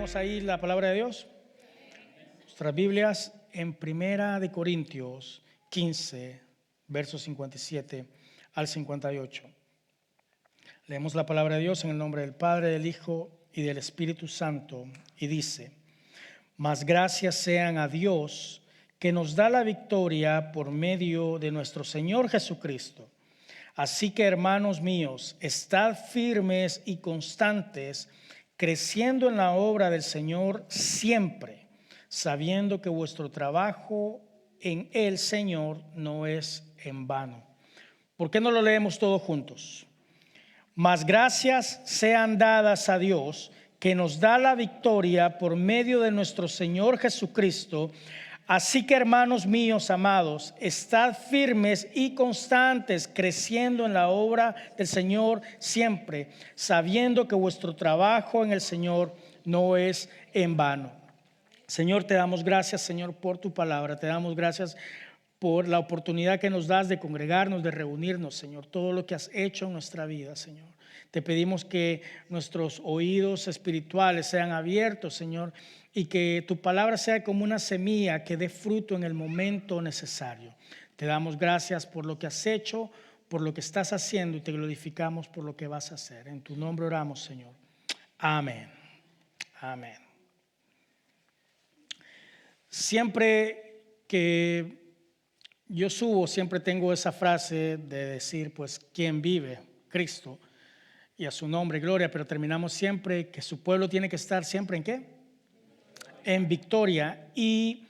Tenemos ahí la palabra de Dios. Nuestras Biblias en Primera de Corintios 15, versos 57 al 58. Leemos la palabra de Dios en el nombre del Padre, del Hijo y del Espíritu Santo. Y dice: Mas gracias sean a Dios, que nos da la victoria por medio de nuestro Señor Jesucristo. Así que, hermanos míos, estad firmes y constantes, creciendo en la obra del Señor siempre, sabiendo que vuestro trabajo en el Señor no es en vano. ¿Por qué no lo leemos todos juntos? Mas gracias sean dadas a Dios, que nos da la victoria por medio de nuestro Señor Jesucristo. Así que, hermanos míos amados, estad firmes y constantes, creciendo en la obra del Señor siempre, sabiendo que vuestro trabajo en el Señor no es en vano. Señor, te damos gracias, Señor, por tu palabra. Te damos gracias por la oportunidad que nos das de congregarnos, de reunirnos, Señor. Todo lo que has hecho en nuestra vida, Señor. Te pedimos que nuestros oídos espirituales sean abiertos, Señor, y que tu palabra sea como una semilla que dé fruto en el momento necesario. Te damos gracias por lo que has hecho, por lo que estás haciendo, y te glorificamos por lo que vas a hacer. En tu nombre oramos, Señor. Amén. Amén. Siempre que yo subo, siempre tengo esa frase de decir, pues, ¿quién vive? Cristo. Y a su nombre, gloria, pero terminamos siempre que su pueblo tiene que estar siempre ¿en qué? En victoria. Y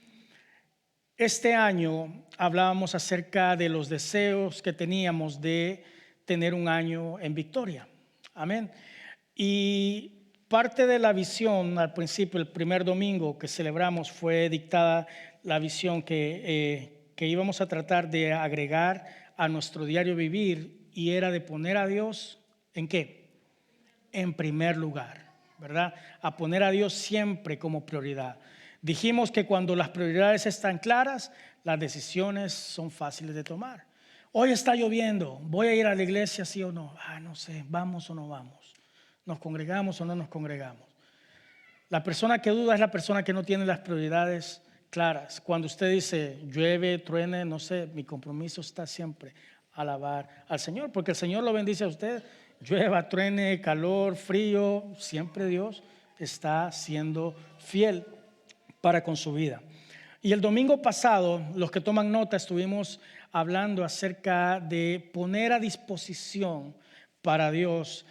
este año hablábamos acerca de los deseos que teníamos de tener un año en victoria. Amén. Y parte de la visión al principio, el primer domingo que celebramos, fue dictada la visión que íbamos a tratar de agregar a nuestro diario vivir, y era de poner a Dios ¿en qué? En primer lugar, ¿verdad? A poner a Dios siempre como prioridad. Dijimos que cuando las prioridades están claras, las decisiones son fáciles de tomar. Hoy está lloviendo, ¿voy a ir a la iglesia sí o no? No sé, ¿vamos o no vamos? ¿Nos congregamos o no nos congregamos? La persona que duda es la persona que no tiene las prioridades claras. Cuando usted dice llueve, truene, no sé, mi compromiso está siempre alabar al Señor, porque el Señor lo bendice a usted. Llueva, truene, calor, frío, siempre Dios está siendo fiel para con su vida. Y el domingo pasado, los que toman nota, estuvimos hablando acerca de poner a disposición para Dios,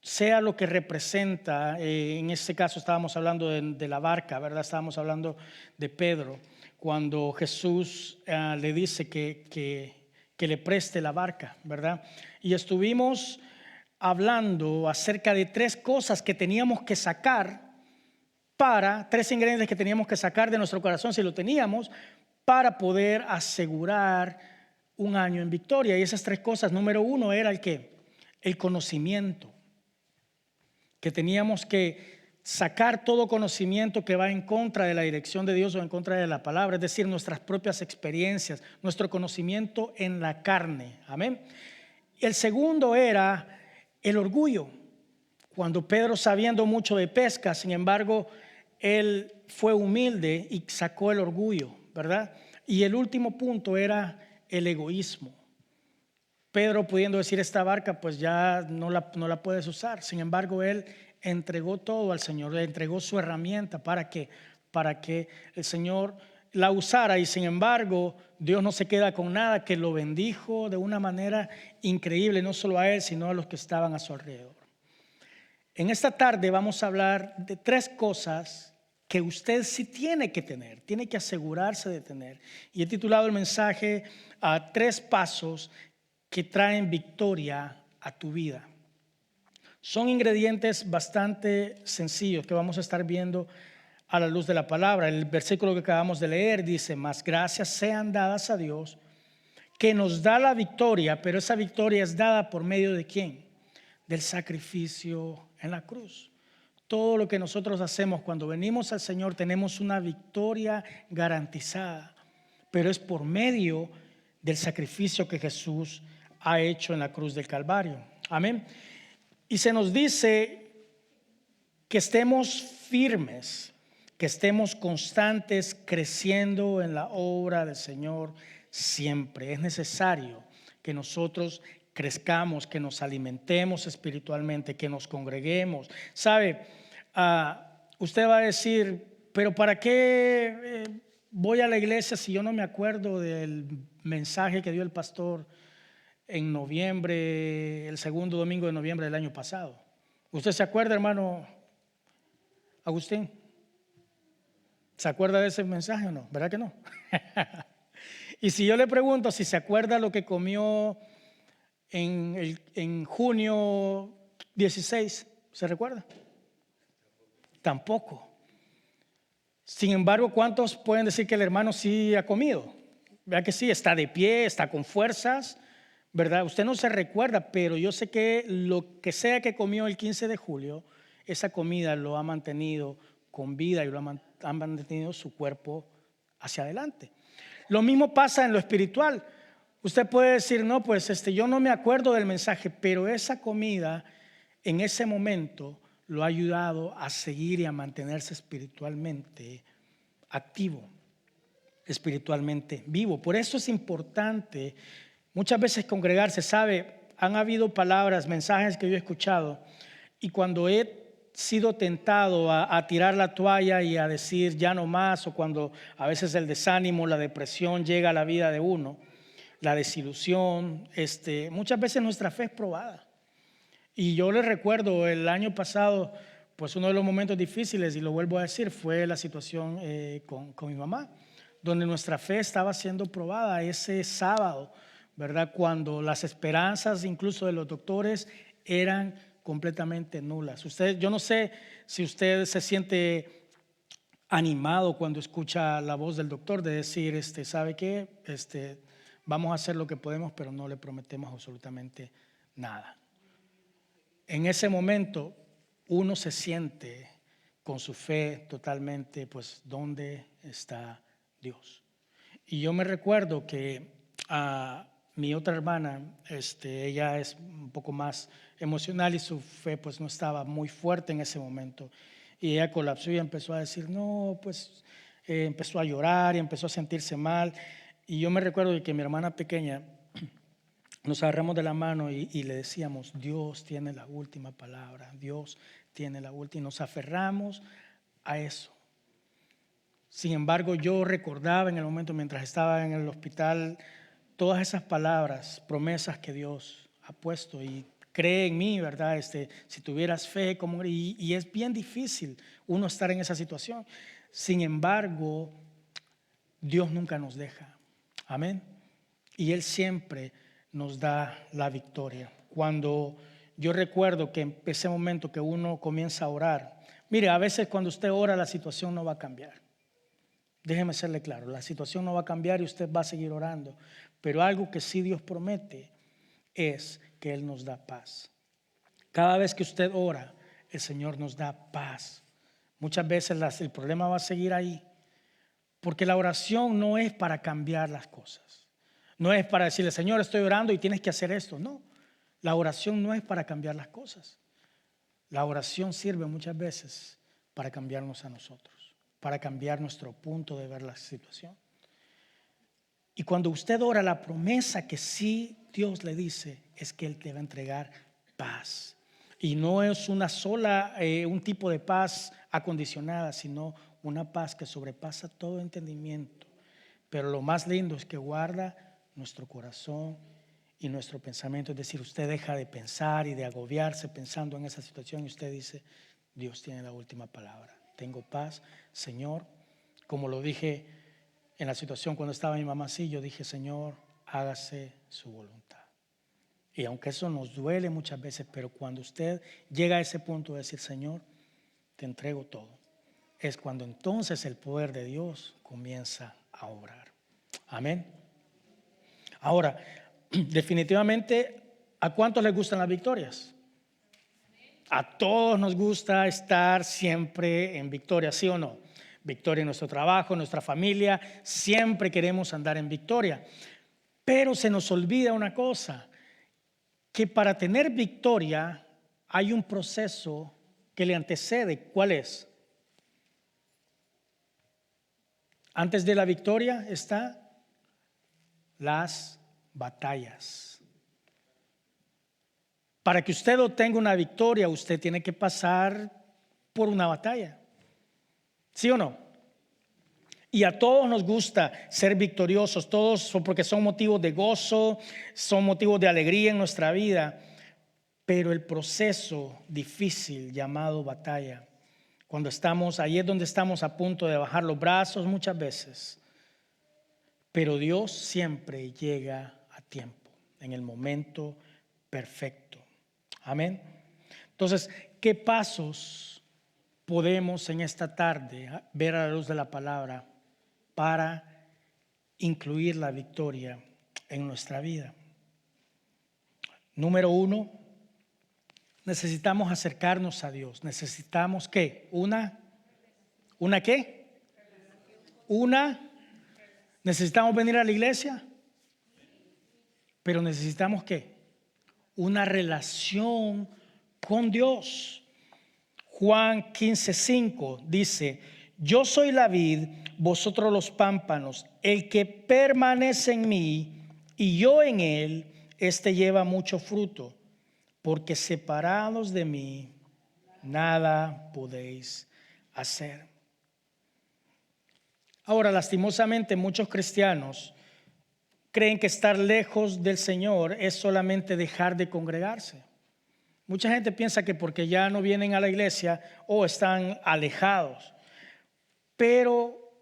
sea lo que representa. En este caso estábamos hablando de la barca, ¿verdad? Estábamos hablando de Pedro, cuando Jesús le dice que le preste la barca, ¿verdad? Y estuvimos hablando acerca de tres cosas que teníamos que sacar, tres ingredientes que teníamos que sacar de nuestro corazón, si lo teníamos, para poder asegurar un año en victoria. Y esas tres cosas, número uno, era el conocimiento, que teníamos que sacar todo conocimiento que va en contra de la dirección de Dios o en contra de la palabra, es decir, nuestras propias experiencias, nuestro conocimiento en la carne. Amén. El segundo era el orgullo. Cuando Pedro, sabiendo mucho de pesca, sin embargo, él fue humilde y sacó el orgullo, ¿verdad? Y el último punto era el egoísmo. Pedro, pudiendo decir, esta barca pues ya no la puedes usar. Sin embargo, él entregó todo al Señor, le entregó su herramienta para que el Señor la usara. Y sin embargo, Dios no se queda con nada, que lo bendijo de una manera increíble, no solo a él, sino a los que estaban a su alrededor. En esta tarde vamos a hablar de tres cosas que usted sí tiene que tener, tiene que asegurarse de tener. Y he titulado el mensaje a 3 pasos que traen victoria a tu vida. Son ingredientes bastante sencillos que vamos a estar viendo a la luz de la palabra. El versículo que acabamos de leer dice: Mas gracias sean dadas a Dios, que nos da la victoria, pero esa victoria es dada por medio de ¿quién? Del sacrificio en la cruz. Todo lo que nosotros hacemos cuando venimos al Señor, tenemos una victoria garantizada, pero es por medio del sacrificio que Jesús ha hecho en la cruz del Calvario. Amén. Y se nos dice que estemos firmes, que estemos constantes, creciendo en la obra del Señor siempre. Es necesario que nosotros crezcamos, que nos alimentemos espiritualmente, que nos congreguemos. ¿Sabe? Usted va a decir, pero ¿para qué voy a la iglesia si yo no me acuerdo del mensaje que dio el pastor en noviembre, el segundo domingo de noviembre del año pasado? ¿Usted se acuerda, hermano Agustín? ¿Se acuerda de ese mensaje o no? ¿Verdad que no? Y si yo le pregunto si se acuerda lo que comió en junio 16, ¿se recuerda? Tampoco. Sin embargo, ¿cuántos pueden decir que el hermano sí ha comido? ¿Verdad que sí? Está de pie, está con fuerzas, ¿verdad? Usted no se recuerda, pero yo sé que lo que sea que comió el 15 de julio, esa comida lo ha mantenido con vida y lo ha mantenido su cuerpo hacia adelante. Lo mismo pasa en lo espiritual. Usted puede decir, no, pues yo no me acuerdo del mensaje, pero esa comida en ese momento lo ha ayudado a seguir y a mantenerse espiritualmente activo, espiritualmente vivo. Por eso es importante muchas veces congregarse. Sabe, han habido palabras, mensajes que yo he escuchado, y cuando he sido tentado a tirar la toalla y a decir ya no más, o cuando a veces el desánimo, la depresión llega a la vida de uno, la desilusión, muchas veces nuestra fe es probada. Y yo les recuerdo el año pasado, pues uno de los momentos difíciles, y lo vuelvo a decir, fue la situación con mi mamá, donde nuestra fe estaba siendo probada ese sábado, ¿verdad? Cuando las esperanzas incluso de los doctores eran completamente nulas. Yo no sé si usted se siente animado cuando escucha la voz del doctor de decir, ¿sabe qué? Vamos a hacer lo que podemos, pero no le prometemos absolutamente nada. En ese momento uno se siente con su fe totalmente, pues, ¿dónde está Dios? Y yo me recuerdo que mi otra hermana, ella es un poco más emocional y su fe pues no estaba muy fuerte en ese momento. Y ella colapsó y empezó a decir, no, pues empezó a llorar y empezó a sentirse mal. Y yo me recuerdo que mi hermana pequeña nos agarramos de la mano y le decíamos, Dios tiene la última palabra, Dios tiene la última. Y nos aferramos a eso. Sin embargo, yo recordaba en el momento mientras estaba en el hospital todas esas palabras, promesas que Dios ha puesto y cree en mí, ¿verdad? Si tuvieras fe, y es bien difícil uno estar en esa situación. Sin embargo, Dios nunca nos deja. Amén. Y Él siempre nos da la victoria. Cuando yo recuerdo que en ese momento que uno comienza a orar, mire, a veces cuando usted ora la situación no va a cambiar. Déjeme serle claro, la situación no va a cambiar y usted va a seguir orando. Pero algo que sí Dios promete es que Él nos da paz. Cada vez que usted ora, el Señor nos da paz. Muchas veces el problema va a seguir ahí. Porque la oración no es para cambiar las cosas. No es para decirle, Señor, estoy orando y tienes que hacer esto. No, la oración no es para cambiar las cosas. La oración sirve muchas veces para cambiarnos a nosotros, para cambiar nuestro punto de ver la situación. Y cuando usted ora, la promesa que sí Dios le dice es que Él te va a entregar paz. Y no es una sola, un tipo de paz acondicionada, sino una paz que sobrepasa todo entendimiento. Pero lo más lindo es que guarda nuestro corazón y nuestro pensamiento. Es decir, usted deja de pensar y de agobiarse pensando en esa situación y usted dice, Dios tiene la última palabra. Tengo paz, Señor. Como lo dije en la situación cuando estaba mi mamá así, yo dije, Señor, hágase su voluntad. Y aunque eso nos duele muchas veces, pero cuando usted llega a ese punto de decir, Señor, te entrego todo, es cuando entonces el poder de Dios comienza a obrar. Amén. Ahora, definitivamente, ¿a cuántos les gustan las victorias? A todos nos gusta estar siempre en victoria, ¿sí o no? Victoria en nuestro trabajo, en nuestra familia, siempre queremos andar en victoria. Pero se nos olvida una cosa, que para tener victoria hay un proceso que le antecede, ¿cuál es? Antes de la victoria está las batallas. Para que usted obtenga una victoria, usted tiene que pasar por una batalla. ¿Sí o no? Y a todos nos gusta ser victoriosos, todos porque son motivos de gozo, son motivos de alegría en nuestra vida. Pero el proceso difícil llamado batalla, cuando estamos, ahí es donde estamos a punto de bajar los brazos muchas veces. Pero Dios siempre llega a tiempo, en el momento perfecto. Amén. Entonces, ¿qué pasos podemos en esta tarde ver a la luz de la palabra para incluir la victoria en nuestra vida? Número 1, necesitamos acercarnos a Dios. Necesitamos ¿qué? ¿Una qué? Necesitamos venir a la iglesia, pero necesitamos ¿qué? Una relación con Dios. Juan 15:5 dice: yo soy la vid, vosotros los pámpanos. El que permanece en mí y yo en él, este lleva mucho fruto, porque separados de mí nada podéis hacer. Ahora, lastimosamente, muchos cristianos creen que estar lejos del Señor es solamente dejar de congregarse. Mucha gente piensa que porque ya no vienen a la iglesia o están alejados. Pero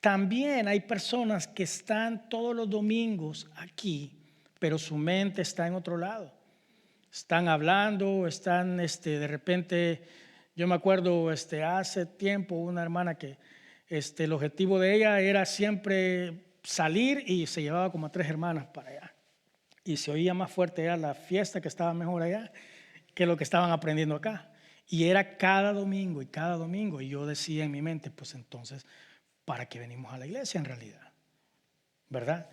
también hay personas que están todos los domingos aquí, pero su mente está en otro lado. Están hablando, están de repente, yo me acuerdo hace tiempo una hermana que el objetivo de ella era siempre salir y se llevaba como a 3 hermanas para allá. Y se oía más fuerte allá la fiesta, que estaba mejor allá que lo que estaban aprendiendo acá. Y era cada domingo y cada domingo. Y yo decía en mi mente, pues entonces, ¿para qué venimos a la iglesia en realidad? ¿Verdad?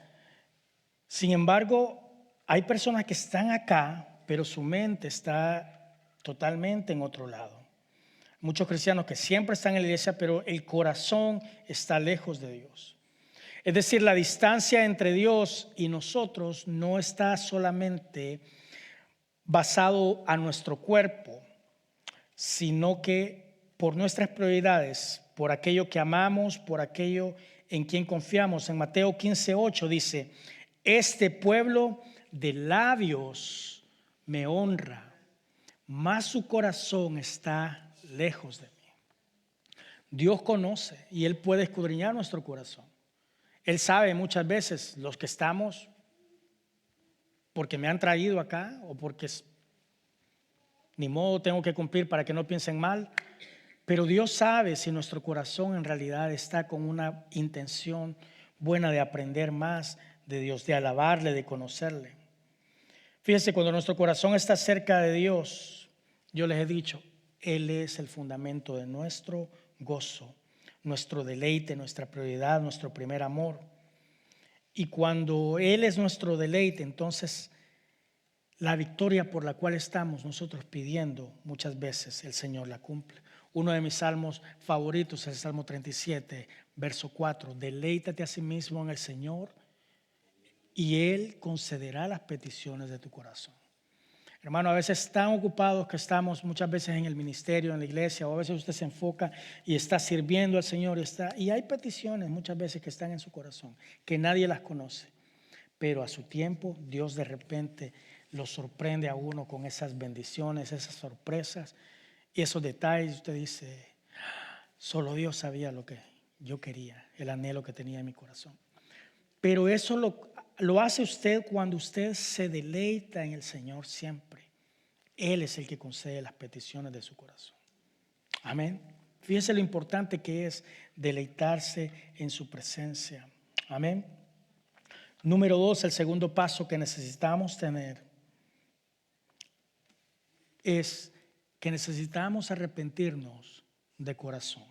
Sin embargo, hay personas que están acá, pero su mente está totalmente en otro lado. Muchos cristianos que siempre están en la iglesia, pero el corazón está lejos de Dios. Es decir, la distancia entre Dios y nosotros no está solamente basado a nuestro cuerpo, sino que por nuestras prioridades, por aquello que amamos, por aquello en quien confiamos. En Mateo 15:8 dice: este pueblo de labios me honra, mas su corazón está lejos de mí. Dios conoce y Él puede escudriñar nuestro corazón. Él sabe muchas veces los que estamos porque me han traído acá o porque ni modo tengo que cumplir para que no piensen mal. Pero Dios sabe si nuestro corazón en realidad está con una intención buena de aprender más de Dios, de alabarle, de conocerle. Fíjense, cuando nuestro corazón está cerca de Dios, yo les he dicho, Él es el fundamento de nuestro gozo, nuestro deleite, nuestra prioridad, nuestro primer amor. Y cuando Él es nuestro deleite, entonces la victoria por la cual estamos nosotros pidiendo, muchas veces el Señor la cumple. Uno de mis salmos favoritos es el Salmo 37, verso 4. Deleítate a sí mismo en el Señor y Él concederá las peticiones de tu corazón. Hermano, a veces tan ocupados que estamos muchas veces en el ministerio, en la iglesia, o a veces usted se enfoca y está sirviendo al Señor y hay peticiones muchas veces que están en su corazón, que nadie las conoce, pero a su tiempo Dios de repente lo sorprende a uno con esas bendiciones, esas sorpresas y esos detalles. Usted dice, solo Dios sabía lo que yo quería, el anhelo que tenía en mi corazón. Pero eso lo hace usted cuando usted se deleita en el Señor siempre. Él es el que concede las peticiones de su corazón. Amén. Fíjense lo importante que es deleitarse en su presencia. Amén. Número 2, el segundo paso que necesitamos tener es que necesitamos arrepentirnos de corazón.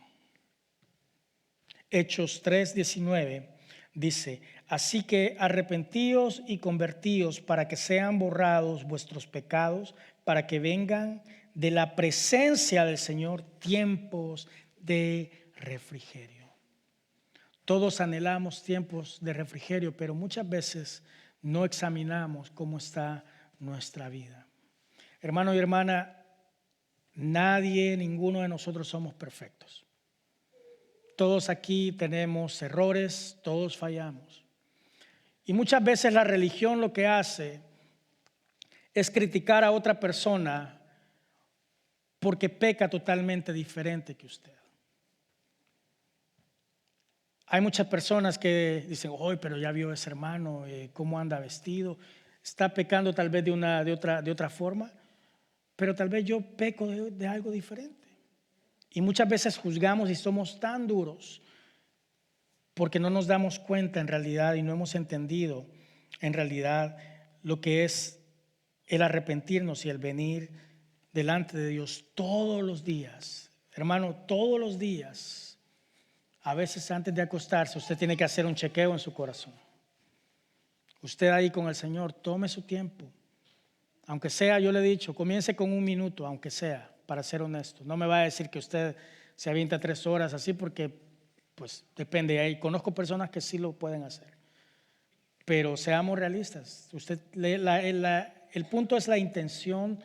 Hechos 3:19 dice: así que arrepentíos y convertíos para que sean borrados vuestros pecados, para que vengan de la presencia del Señor tiempos de refrigerio. Todos anhelamos tiempos de refrigerio, pero muchas veces no examinamos cómo está nuestra vida. Hermano y hermana, ninguno de nosotros somos perfectos. Todos aquí tenemos errores, todos fallamos. Y muchas veces la religión lo que hace es criticar a otra persona porque peca totalmente diferente que usted. Hay muchas personas que dicen, pero ya vio ese hermano, cómo anda vestido. Está pecando tal vez de otra forma, pero tal vez yo peco de algo diferente. Y muchas veces juzgamos y somos tan duros porque no nos damos cuenta en realidad y no hemos entendido en realidad lo que es el arrepentirnos y el venir delante de Dios todos los días. Hermano, todos los días. A veces antes de acostarse usted tiene que hacer un chequeo en su corazón. Usted ahí con el Señor, tome su tiempo. Aunque sea, yo le he dicho, comience con 1 minuto, aunque sea, para ser honesto. No me va a decir que usted se avienta 3 horas así porque pues depende. Ahí conozco personas que sí lo pueden hacer. Pero seamos realistas. El punto es la intención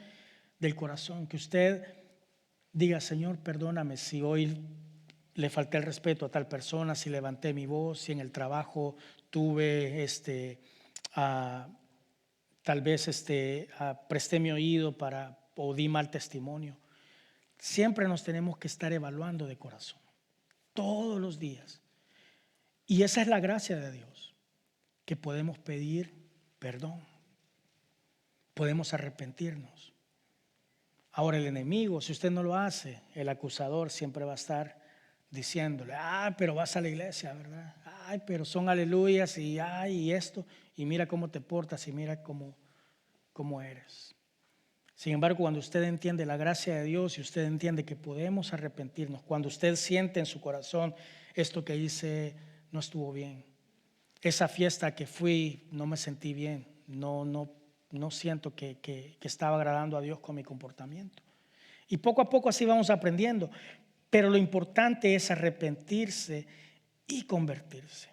del corazón. Que usted diga, Señor, perdóname si hoy le falté el respeto a tal persona, si levanté mi voz, si en el trabajo tuve tal vez presté mi oído o di mal testimonio. Siempre nos tenemos que estar evaluando de corazón, todos los días. Y esa es la gracia de Dios, que podemos pedir perdón, podemos arrepentirnos. Ahora el enemigo, si usted no lo hace, el acusador siempre va a estar diciéndole, pero vas a la iglesia, ¿verdad? Pero son aleluyas y esto, y mira cómo te portas y mira cómo eres. Sin embargo, cuando usted entiende la gracia de Dios y usted entiende que podemos arrepentirnos, cuando usted siente en su corazón esto que hice no estuvo bien, esa fiesta que fui no me sentí bien, no siento que estaba agradando a Dios con mi comportamiento. Y poco a poco así vamos aprendiendo. Pero lo importante es arrepentirse y convertirse.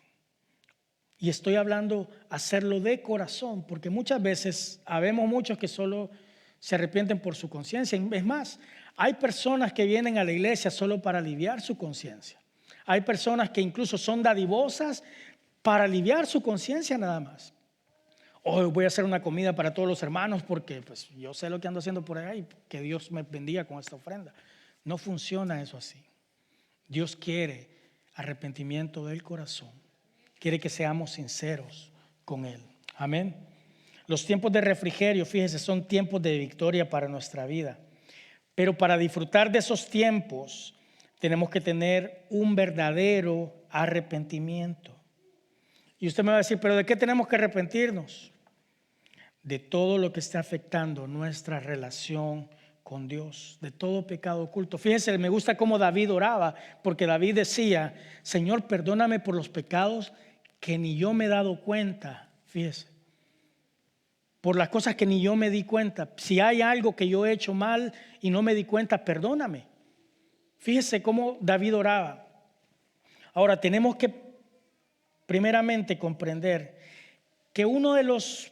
Y estoy hablando hacerlo de corazón, porque muchas veces habemos muchos que solo se arrepienten por su conciencia. Es más, hay personas que vienen a la iglesia solo para aliviar su conciencia. Hay personas que incluso son dadivosas para aliviar su conciencia nada más. Hoy voy a hacer una comida para todos los hermanos porque pues, yo sé lo que ando haciendo por ahí y que Dios me bendiga con esta ofrenda. No funciona eso así. Dios quiere arrepentimiento del corazón. Quiere que seamos sinceros con Él. Amén. Los tiempos de refrigerio, fíjese, son tiempos de victoria para nuestra vida. Pero para disfrutar de esos tiempos tenemos que tener un verdadero arrepentimiento. Y usted me va a decir, ¿pero de qué tenemos que arrepentirnos? De todo lo que está afectando nuestra relación con Dios, de todo pecado oculto. Fíjese, me gusta cómo David oraba, porque David decía, Señor, perdóname por los pecados que ni yo me he dado cuenta. Fíjese, por las cosas que ni yo me di cuenta. Si hay algo que yo he hecho mal y no me di cuenta, perdóname. Fíjese cómo David oraba. Ahora tenemos que primeramente comprender que uno de los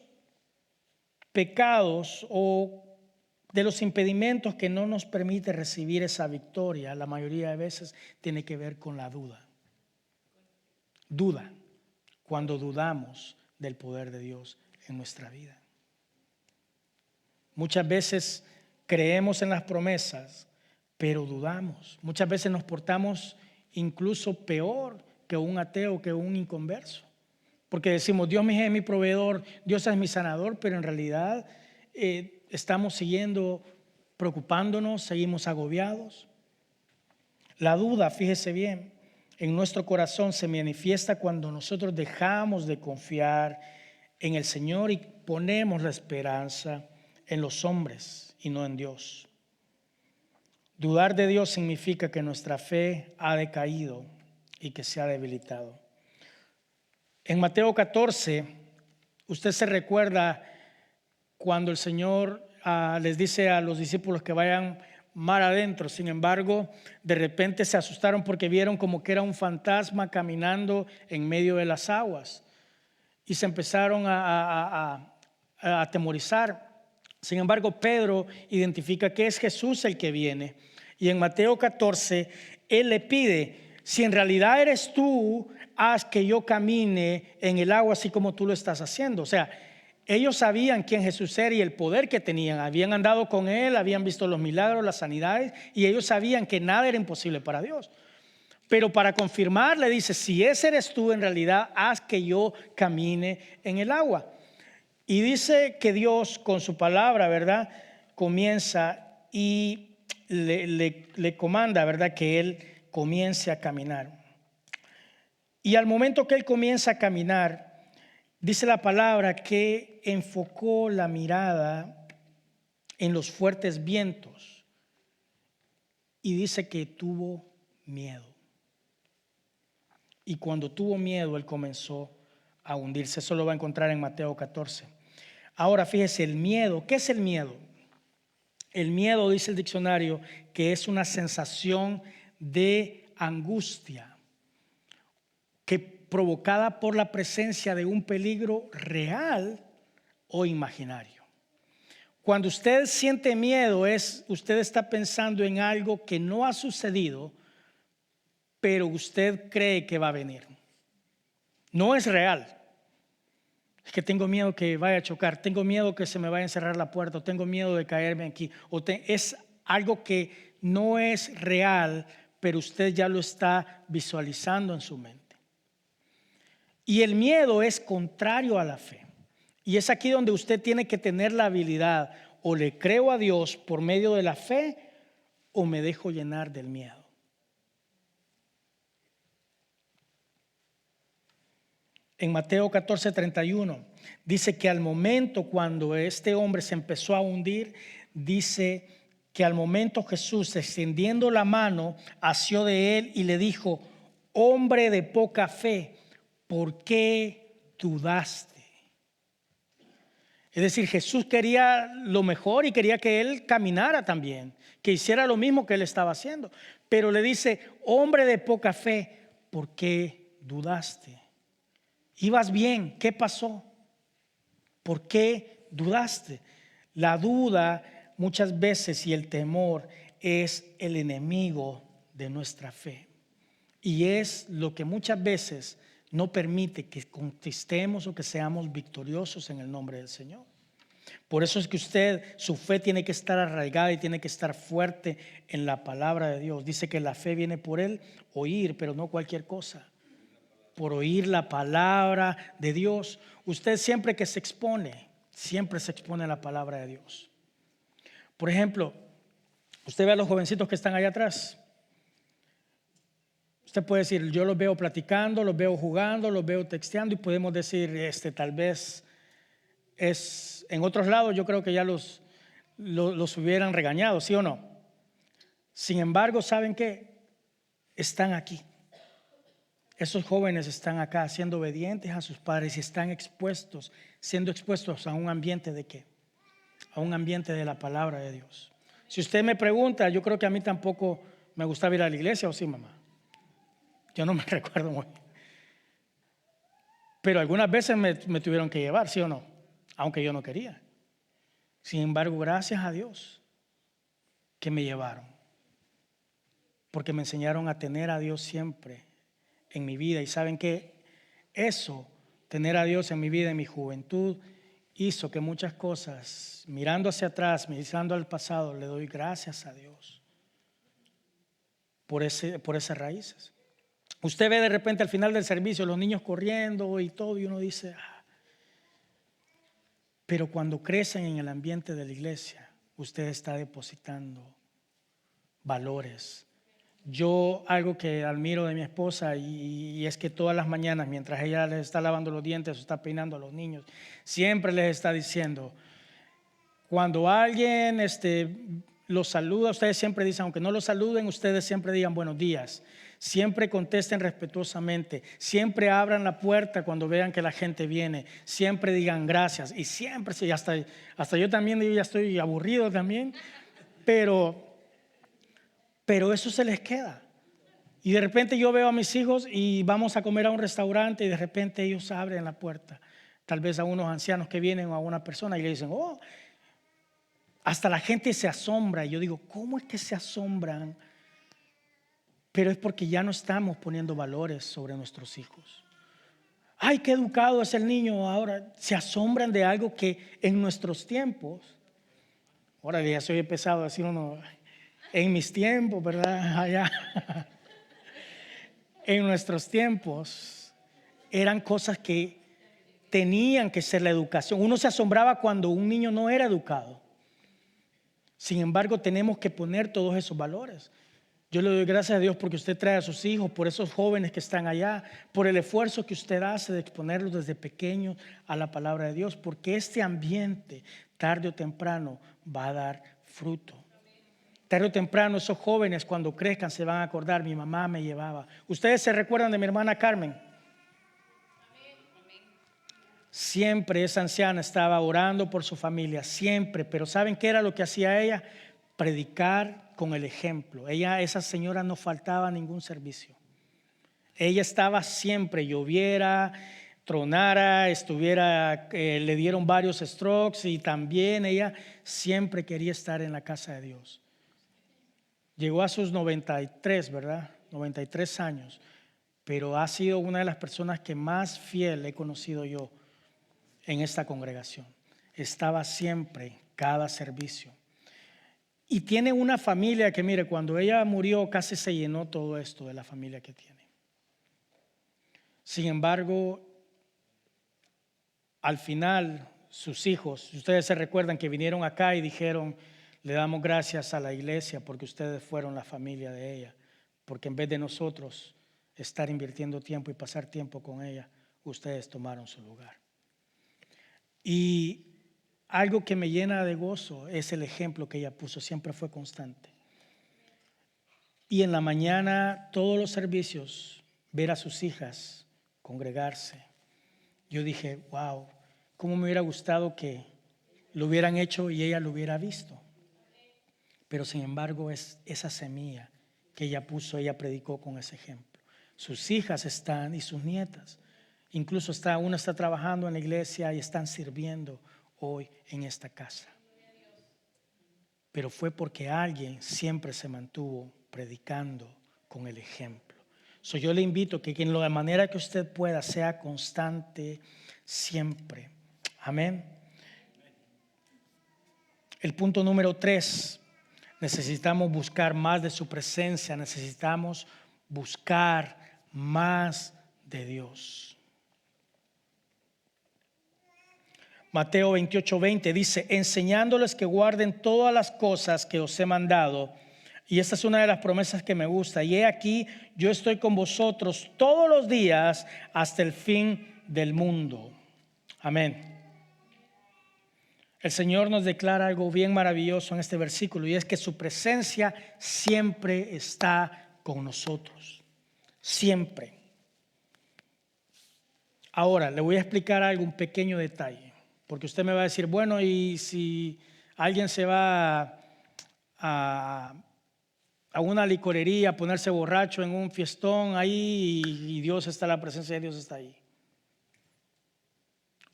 pecados o de los impedimentos que no nos permite recibir esa victoria, la mayoría de veces tiene que ver con la duda. Duda, cuando dudamos del poder de Dios en nuestra vida. Muchas veces creemos en las promesas, pero dudamos. Muchas veces nos portamos incluso peor que un ateo, que un inconverso. Porque decimos, Dios es mi proveedor, Dios es mi sanador, pero en realidad estamos siguiendo preocupándonos, seguimos agobiados. La duda, fíjese bien, en nuestro corazón se manifiesta cuando nosotros dejamos de confiar en el Señor y ponemos la esperanza en los hombres y no en Dios. Dudar de Dios significa que nuestra fe ha decaído y que se ha debilitado. En Mateo 14, usted se recuerda cuando el Señor les dice a los discípulos que vayan mar adentro. Sin embargo, de repente se asustaron porque vieron como que era un fantasma caminando en medio de las aguas y se empezaron a atemorizar. Sin embargo, Pedro identifica que es Jesús el que viene. Y en Mateo 14, él le pide: si en realidad eres tú, haz que yo camine en el agua así como tú lo estás haciendo. O sea, ellos sabían quién Jesús era y el poder que tenían. Habían andado con él, habían visto los milagros, las sanidades, y ellos sabían que nada era imposible para Dios. Pero para confirmar le dice: si ese eres tú, en realidad haz que yo camine en el agua. Y dice que Dios con su palabra, ¿verdad?, comienza y le comanda, ¿verdad?, que él comience a caminar. Y al momento que él comienza a caminar, dice la palabra que enfocó la mirada en los fuertes vientos y dice que tuvo miedo. Y cuando tuvo miedo, él comenzó a hundirse. Eso lo va a encontrar en Mateo 14. Ahora fíjese, el miedo. ¿Qué es el miedo? El miedo, dice el diccionario, que es una sensación de angustia que provocada por la presencia de un peligro real o imaginario. Cuando usted siente miedo, usted está pensando en algo que no ha sucedido, pero usted cree que va a venir. No es real. Es que tengo miedo que vaya a chocar, tengo miedo que se me vaya a encerrar la puerta, o tengo miedo de caerme aquí. Es algo que no es real, pero usted ya lo está visualizando en su mente. Y el miedo es contrario a la fe. Y es aquí donde usted tiene que tener la habilidad: o le creo a Dios por medio de la fe, o me dejo llenar del miedo. En Mateo 14:31 dice que al momento cuando este hombre se empezó a hundir, dice que al momento Jesús, extendiendo la mano, asió de él y le dijo: hombre de poca fe, ¿por qué dudaste? Es decir, Jesús quería lo mejor y quería que él caminara también, que hiciera lo mismo que él estaba haciendo. Pero le dice: hombre de poca fe, ¿por qué dudaste? Ibas bien, ¿qué pasó? ¿Por qué dudaste? La duda muchas veces y el temor es el enemigo de nuestra fe. Y es lo que muchas veces no permite que conquistemos o que seamos victoriosos en el nombre del Señor. Por eso es que su fe tiene que estar arraigada y tiene que estar fuerte en la palabra de Dios. Dice que la fe viene por el oír, pero no cualquier cosa. Por oír la palabra de Dios. Usted siempre que se expone, siempre se expone a la palabra de Dios. Por ejemplo, usted ve a los jovencitos que están allá atrás. Usted puede decir: yo los veo platicando, los veo jugando, los veo texteando, y podemos decir, tal vez es en otros lados, yo creo que ya los hubieran regañado, ¿sí o no? Sin embargo, ¿saben qué? Están aquí. Esos jóvenes están acá siendo obedientes a sus padres y están siendo expuestos a un ambiente ¿de qué? A un ambiente de la palabra de Dios. Si usted me pregunta, yo creo que a mí tampoco me gustaba ir a la iglesia, ¿o sí, mamá? Yo no me recuerdo muy bien. Pero algunas veces me tuvieron que llevar, ¿sí o no? Aunque yo no quería. Sin embargo, gracias a Dios que me llevaron, porque me enseñaron a tener a Dios siempre en mi vida. Y saben que eso, tener a Dios en mi vida, en mi juventud, hizo que muchas cosas, mirando hacia atrás, mirando al pasado, le doy gracias a Dios por esas raíces. Usted ve de repente al final del servicio los niños corriendo y todo, y uno dice: pero cuando crecen en el ambiente de la iglesia, usted está depositando valores. Yo algo que admiro de mi esposa y es que todas las mañanas, mientras ella les está lavando los dientes o está peinando a los niños, siempre les está diciendo: cuando alguien los saluda, ustedes siempre dicen, aunque no los saluden, ustedes siempre digan buenos días. Siempre contesten respetuosamente. Siempre abran la puerta cuando vean que la gente viene. Siempre digan gracias. Y siempre, sí, hasta yo también, yo ya estoy aburrido también. Pero eso se les queda. Y de repente yo veo a mis hijos y vamos a comer a un restaurante y de repente ellos abren la puerta. Tal vez a unos ancianos que vienen o a una persona y le dicen, oh, hasta la gente se asombra. Y yo digo, ¿cómo es que se asombran? Pero es porque ya no estamos poniendo valores sobre nuestros hijos. Ay, qué educado es el niño ahora. Se asombran de algo que en nuestros tiempos, ahora ya soy pesado decir uno, en mis tiempos, ¿verdad? Allá. En nuestros tiempos eran cosas que tenían que ser la educación. Uno se asombraba cuando un niño no era educado. Sin embargo, tenemos que poner todos esos valores. Yo le doy gracias a Dios porque usted trae a sus hijos, por esos jóvenes que están allá, por el esfuerzo que usted hace de exponerlos desde pequeños a la palabra de Dios, porque este ambiente, tarde o temprano, va a dar fruto. Tarde o temprano esos jóvenes cuando crezcan se van a acordar, mi mamá me llevaba. Ustedes se recuerdan de mi hermana Carmen. Siempre esa anciana estaba orando por su familia, siempre. Pero ¿saben qué era lo que hacía ella? Predicar con el ejemplo. Esa señora no faltaba a ningún servicio. Ella estaba siempre, lloviera, tronara, le dieron varios strokes y también ella siempre quería estar en la casa de Dios. Llegó a sus 93, ¿verdad? 93 años, pero ha sido una de las personas que más fiel he conocido yo en esta congregación. Estaba siempre, cada servicio. Y tiene una familia que, mire, cuando ella murió casi se llenó todo esto de la familia que tiene. Sin embargo, al final, sus hijos, ustedes se recuerdan que vinieron acá y dijeron, le damos gracias a la iglesia porque ustedes fueron la familia de ella, porque en vez de nosotros estar invirtiendo tiempo y pasar tiempo con ella, ustedes tomaron su lugar. Y algo que me llena de gozo es el ejemplo que ella puso, siempre fue constante. Y en la mañana, todos los servicios, ver a sus hijas congregarse. Yo dije, wow, cómo me hubiera gustado que lo hubieran hecho y ella lo hubiera visto. Pero sin embargo es esa semilla que ella puso, ella predicó con ese ejemplo. Sus hijas están y sus nietas. Incluso una está trabajando en la iglesia y están sirviendo hoy en esta casa. Pero fue porque alguien siempre se mantuvo predicando con el ejemplo. Yo le invito que en la manera que usted pueda sea constante siempre. Amén. El punto número 3. Necesitamos buscar más de su presencia. Necesitamos buscar más de Dios. Mateo 28:20 dice, enseñándoles que guarden todas las cosas que os he mandado. Y esta es una de las promesas que me gusta. Y he aquí, yo estoy con vosotros todos los días hasta el fin del mundo. Amén. El Señor nos declara algo bien maravilloso en este versículo, y es que su presencia siempre está con nosotros. Siempre. Ahora, le voy a explicar algo, un pequeño detalle. Porque usted me va a decir, bueno, y si alguien se va a una licorería a ponerse borracho en un fiestón ahí y Dios está, la presencia de Dios está ahí.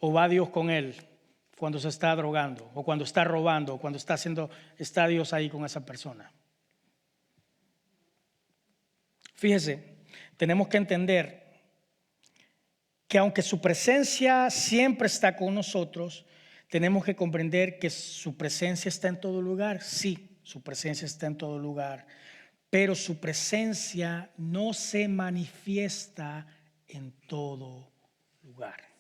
O va Dios con él cuando se está drogando, o cuando está robando, o cuando está Dios ahí con esa persona. Fíjese, tenemos que entender que aunque su presencia siempre está con nosotros, tenemos que comprender que su presencia está en todo lugar. Sí, su presencia está en todo lugar, pero su presencia no se manifiesta en todo lugar.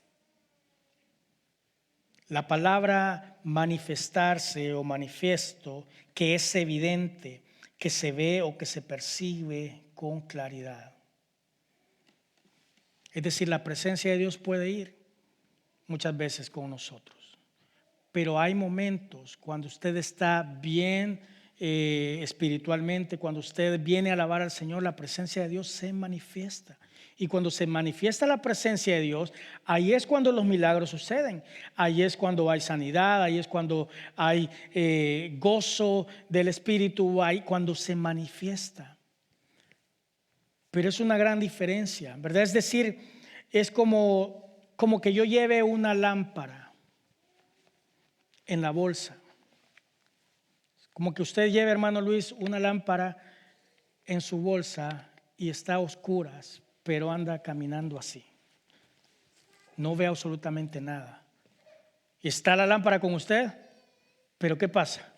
La palabra manifestarse o manifiesto, que es evidente, que se ve o que se percibe con claridad. Es decir, la presencia de Dios puede ir muchas veces con nosotros. Pero hay momentos cuando usted está bien espiritualmente, cuando usted viene a alabar al Señor, la presencia de Dios se manifiesta. Y cuando se manifiesta la presencia de Dios, ahí es cuando los milagros suceden. Ahí es cuando hay sanidad, ahí es cuando hay gozo del Espíritu, ahí cuando se manifiesta. Pero es una gran diferencia, ¿verdad? Es decir, es como que yo lleve una lámpara en la bolsa. Como que usted lleve, hermano Luis, una lámpara en su bolsa y está a oscuras, pero anda caminando así. No ve absolutamente nada. Y está la lámpara con usted, pero ¿qué pasa?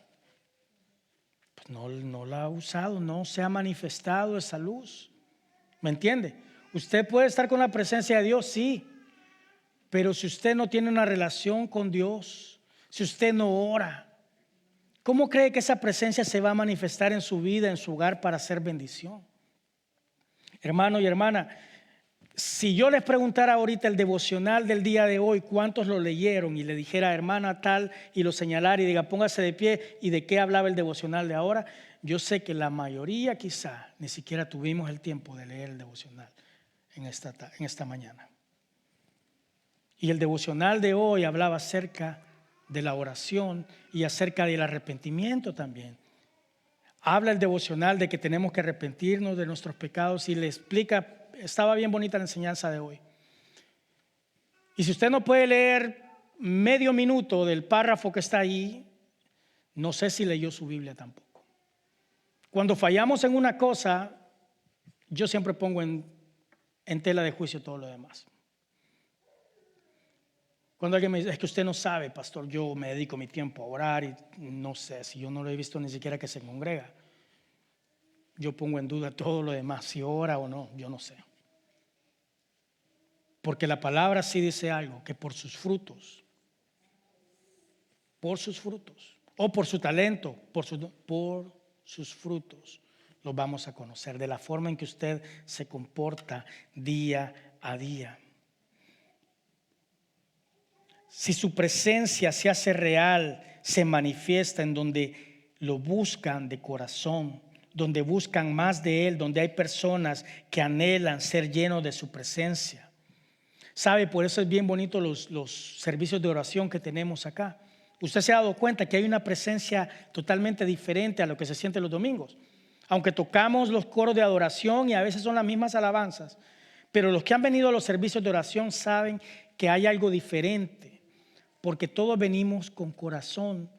Pues no la ha usado, no se ha manifestado esa luz. ¿Me entiende? Usted puede estar con la presencia de Dios, sí, pero si usted no tiene una relación con Dios, si usted no ora, ¿cómo cree que esa presencia se va a manifestar en su vida, en su hogar, para hacer bendición? Hermano y hermana, si yo les preguntara ahorita el devocional del día de hoy, ¿cuántos lo leyeron? Y le dijera, hermana tal, y lo señalara y diga, póngase de pie, ¿y de qué hablaba el devocional de ahora? Yo sé que la mayoría quizá ni siquiera tuvimos el tiempo de leer el devocional en esta mañana. Y el devocional de hoy hablaba acerca de la oración y acerca del arrepentimiento también. Habla el devocional de que tenemos que arrepentirnos de nuestros pecados y le explica, estaba bien bonita la enseñanza de hoy. Y si usted no puede leer medio minuto del párrafo que está ahí, no sé si leyó su Biblia tampoco. Cuando fallamos en una cosa, yo siempre pongo en tela de juicio todo lo demás. Cuando alguien me dice, es que usted no sabe, pastor, yo me dedico mi tiempo a orar y no sé, si yo no lo he visto ni siquiera que se congrega, yo pongo en duda todo lo demás, si ora o no, yo no sé. Porque la palabra sí dice algo, que por sus frutos, o por su talento, por sus frutos, los vamos a conocer, de la forma en que usted se comporta día a día. Si su presencia se hace real, se manifiesta en donde lo buscan de corazón, donde buscan más de Él, donde hay personas que anhelan ser llenos de su presencia. ¿Sabe? Por eso es bien bonito los servicios de oración que tenemos acá. Usted se ha dado cuenta que hay una presencia totalmente diferente a lo que se siente los domingos. Aunque tocamos los coros de adoración y a veces son las mismas alabanzas, pero los que han venido a los servicios de oración saben que hay algo diferente. Porque todos venimos con corazón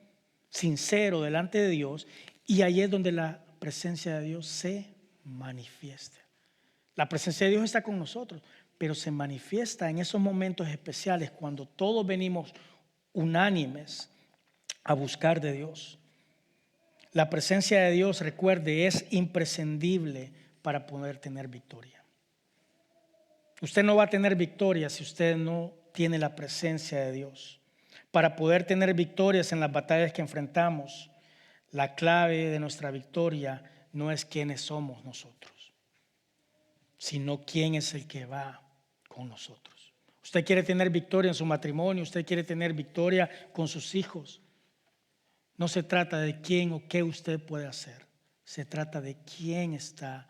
sincero delante de Dios y ahí es donde la presencia de Dios se manifiesta. La presencia de Dios está con nosotros, pero se manifiesta en esos momentos especiales cuando todos venimos unánimes a buscar de Dios. La presencia de Dios, recuerde, es imprescindible para poder tener victoria. Usted no va a tener victoria si usted no tiene la presencia de Dios. Para poder tener victorias en las batallas que enfrentamos, la clave de nuestra victoria no es quiénes somos nosotros, sino quién es el que va con nosotros. Usted quiere tener victoria en su matrimonio, usted quiere tener victoria con sus hijos. No se trata de quién o qué usted puede hacer, se trata de quién está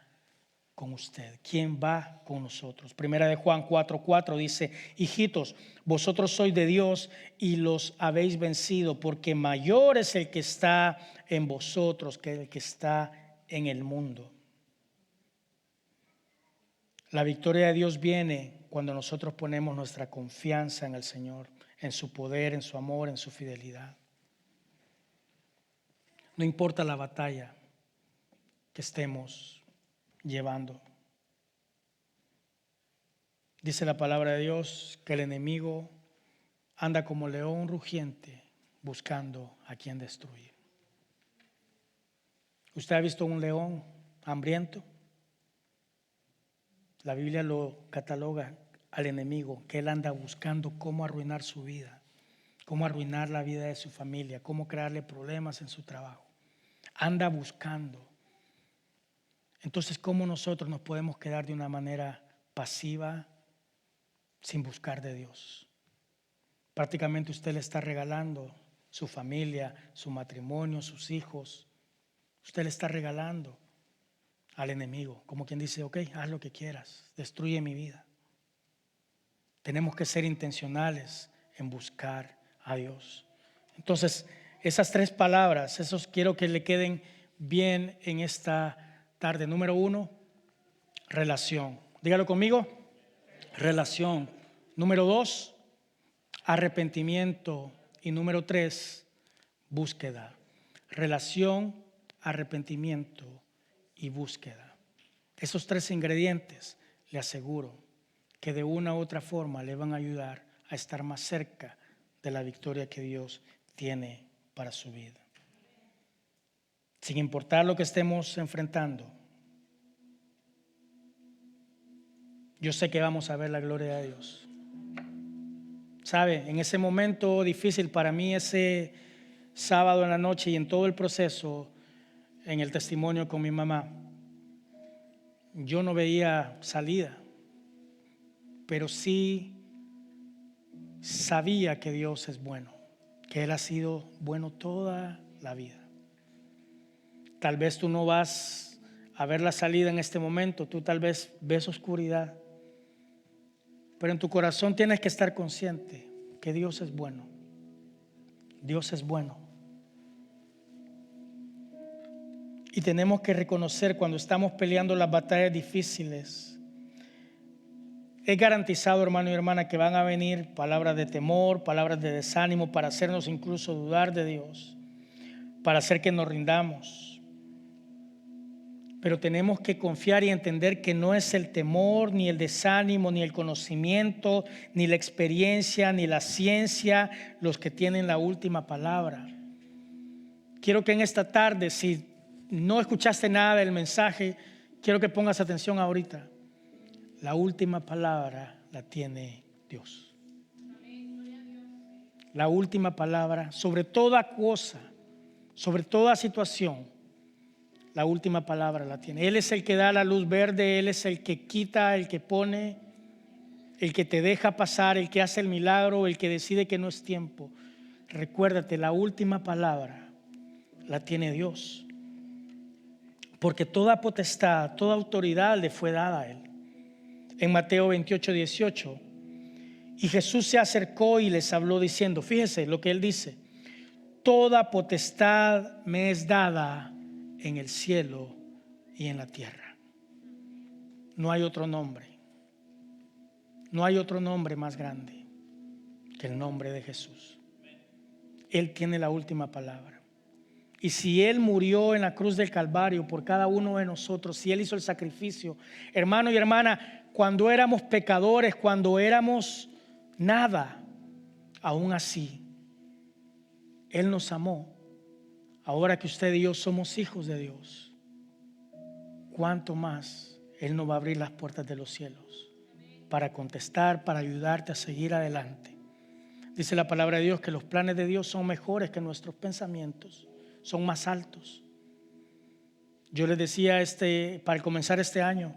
con usted, quién va con nosotros. Primera de Juan 4:4 dice, hijitos, vosotros sois de Dios y los habéis vencido, porque mayor es el que está en vosotros que el que está en el mundo. La victoria de Dios viene cuando nosotros ponemos nuestra confianza en el Señor, en su poder, en su amor, en su fidelidad. No importa la batalla que estemos llevando. Dice la palabra de Dios que el enemigo anda como león rugiente buscando a quien destruir. ¿Usted ha visto un león hambriento? La Biblia lo cataloga al enemigo, que él anda buscando cómo arruinar su vida, cómo arruinar la vida de su familia, cómo crearle problemas en su trabajo. Anda buscando. Entonces, ¿cómo nosotros nos podemos quedar de una manera pasiva sin buscar de Dios? Prácticamente usted le está regalando su familia, su matrimonio, sus hijos, usted le está regalando al enemigo, como quien dice, ok, haz lo que quieras, destruye mi vida. Tenemos que ser intencionales en buscar a Dios. Entonces, esas 3 palabras, esos quiero que le queden bien en esta tarde. Número 1, relación. Dígalo conmigo, relación. Número 2, arrepentimiento. Y número 3, búsqueda. Relación, arrepentimiento y búsqueda. Esos 3 ingredientes, le aseguro que de una u otra forma le van a ayudar a estar más cerca de la victoria que Dios tiene para su vida. Sin importar lo que estemos enfrentando, yo sé que vamos a ver la gloria de Dios. ¿Sabe? En ese momento difícil para mí, ese sábado en la noche y en todo el proceso, en el testimonio con mi mamá, yo no veía salida, pero sí sabía que Dios es bueno, que Él ha sido bueno toda la vida. Tal vez tú no vas a ver la salida en este momento, tú tal vez ves oscuridad, pero en tu corazón tienes que estar consciente que Dios es bueno. Dios es bueno. Y tenemos que reconocer cuando estamos peleando las batallas difíciles. Es garantizado, hermano y hermana, que van a venir palabras de temor, palabras de desánimo para hacernos incluso dudar de Dios, para hacer que nos rindamos. Pero tenemos que confiar y entender que no es el temor, ni el desánimo, ni el conocimiento, ni la experiencia, ni la ciencia los que tienen la última palabra. Quiero que en esta tarde, si no escuchaste nada del mensaje, quiero que pongas atención ahorita. La última palabra la tiene Dios. La última palabra sobre toda cosa, sobre toda situación. La última palabra la tiene. Él es el que da la luz verde, Él es el que quita, el que pone, el que te deja pasar, el que hace el milagro, el que decide que no es tiempo. Recuérdate, la última palabra la tiene Dios. Porque toda potestad, toda autoridad le fue dada a Él. En Mateo 28:18, y Jesús se acercó y les habló diciendo, fíjese lo que Él dice, toda potestad me es dada en el cielo y en la tierra. No hay otro nombre. No hay otro nombre más grande que el nombre de Jesús. Él tiene la última palabra. Y si Él murió en la cruz del Calvario por cada uno de nosotros, si Él hizo el sacrificio, hermano y hermana, cuando éramos pecadores, cuando éramos nada, aún así, Él nos amó. Ahora que usted y yo somos hijos de Dios, ¿cuánto más Él nos va a abrir las puertas de los cielos para contestar, para ayudarte a seguir adelante? Dice la palabra de Dios que los planes de Dios son mejores que nuestros pensamientos, son más altos. Yo les decía para comenzar este año,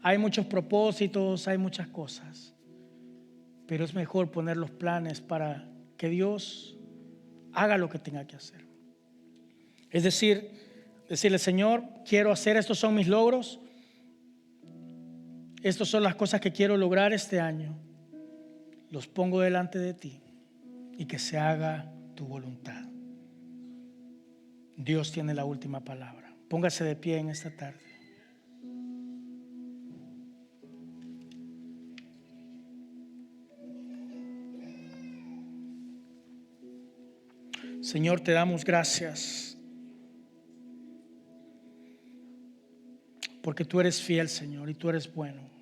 hay muchos propósitos, hay muchas cosas, pero es mejor poner los planes para que Dios haga lo que tenga que hacer. Es decir, decirle, Señor, quiero hacer, estos son mis logros, estas son las cosas que quiero lograr este año, los pongo delante de ti y que se haga tu voluntad. Dios tiene la última palabra. Póngase de pie en esta tarde. Señor, te damos gracias porque tú eres fiel, Señor, y tú eres bueno.